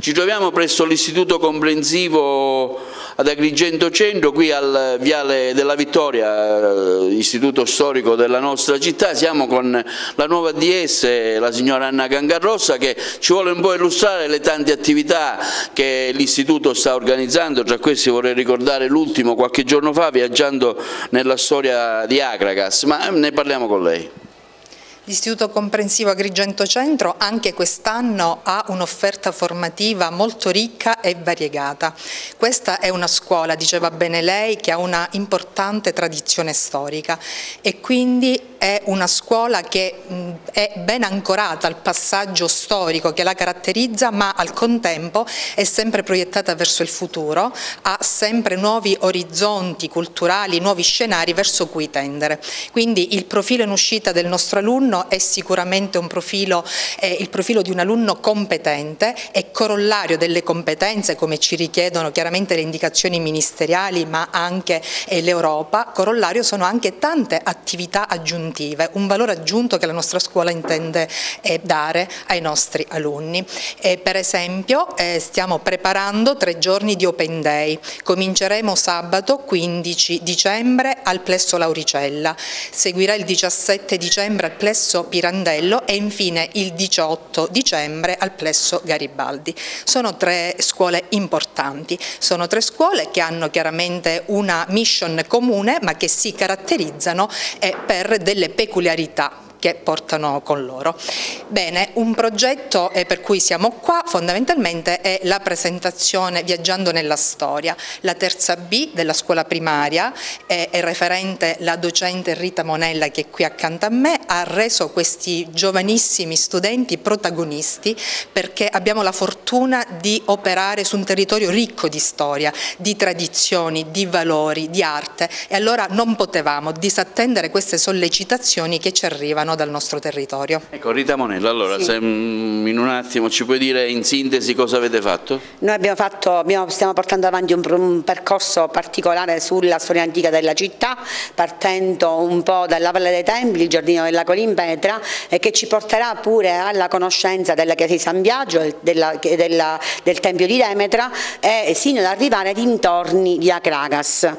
Ci troviamo presso l'Istituto Comprensivo ad Agrigento Centro, qui al Viale della Vittoria, istituto storico della nostra città. Siamo con la nuova DS, la signora Anna Cangarrossa, che ci vuole un po' illustrare le tante attività che l'istituto sta organizzando. Tra questi vorrei ricordare l'ultimo qualche giorno fa, viaggiando nella storia di Akragas, ma ne parliamo con lei. L'Istituto Comprensivo Agrigento Centro anche quest'anno ha un'offerta formativa molto ricca e variegata. Questa è una scuola, diceva bene lei, che ha una importante tradizione storica e quindi è una scuola che è ben ancorata al passaggio storico che la caratterizza, ma al contempo è sempre proiettata verso il futuro, ha sempre nuovi orizzonti culturali, nuovi scenari verso cui tendere. Quindi il profilo in uscita del nostro alunno è sicuramente il profilo di un alunno competente e corollario delle competenze, come ci richiedono chiaramente le indicazioni ministeriali, ma anche l'Europa. Corollario sono anche tante attività aggiuntive, un valore aggiunto che la nostra scuola intende dare ai nostri alunni. Per esempio stiamo preparando 3 giorni di Open Day. Cominceremo sabato 15 dicembre al Plesso Lauricella, seguirà il 17 dicembre al Plesso Pirandello e infine il 18 dicembre al Plesso Garibaldi. Sono 3 scuole importanti, sono 3 scuole che hanno chiaramente una mission comune, ma che si caratterizzano per delle peculiarità che portano con loro. Bene, un progetto per cui siamo qua fondamentalmente è la presentazione Viaggiando nella Storia. La terza B della scuola primaria, è referente la docente Rita Monella, che è qui accanto a me, ha reso questi giovanissimi studenti protagonisti, perché abbiamo la fortuna di operare su un territorio ricco di storia, di tradizioni, di valori, di arte, e allora non potevamo disattendere queste sollecitazioni che ci arrivano dal nostro territorio. Ecco, Rita Monella, allora sì. Se in un attimo ci puoi dire in sintesi cosa avete fatto? Noi stiamo portando avanti un percorso particolare sulla storia antica della città, partendo un po' dalla Valle dei Templi, il giardino della Colimpetra, e che ci porterà pure alla conoscenza della chiesa di San Biagio, del Tempio di Demetra, e fino ad arrivare ai dintorni di Akragas,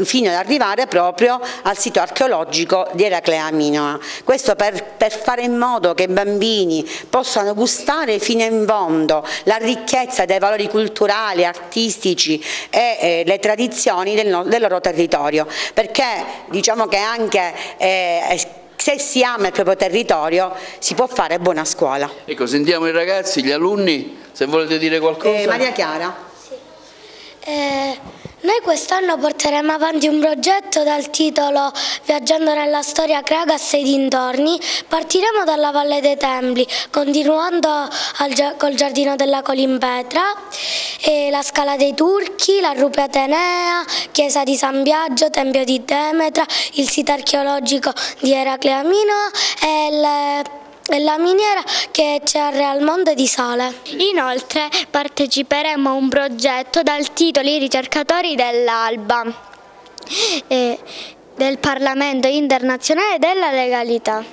fino ad arrivare proprio al sito archeologico di Eraclea Minoa. Questo per fare in modo che i bambini possano gustare fino in fondo la ricchezza dei valori culturali, artistici e le tradizioni del loro territorio, perché diciamo che anche se si ama il proprio territorio si può fare buona scuola. Ecco, sentiamo i ragazzi, gli alunni, se volete dire qualcosa. Maria Chiara. Sì. Noi quest'anno porteremo avanti un progetto dal titolo Viaggiando nella Storia Akragas e dintorni. Partiremo dalla Valle dei Templi, continuando col Giardino della Colimpetra, la Scala dei Turchi, la Rupe Atenea, Chiesa di San Biagio, Tempio di Demetra, il sito archeologico di Eraclea Minoa e la miniera che c'è al Real Monte di Sale. Inoltre parteciperemo a un progetto dal titolo I ricercatori dell'Alba, del Parlamento internazionale della legalità.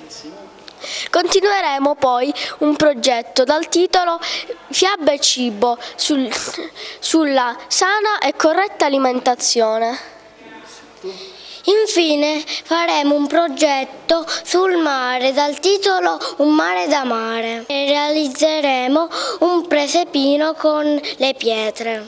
Continueremo poi un progetto dal titolo Fiabe e cibo sulla sana e corretta alimentazione. Infine faremo un progetto sul mare dal titolo Un mare da mare e realizzeremo un presepino con le pietre.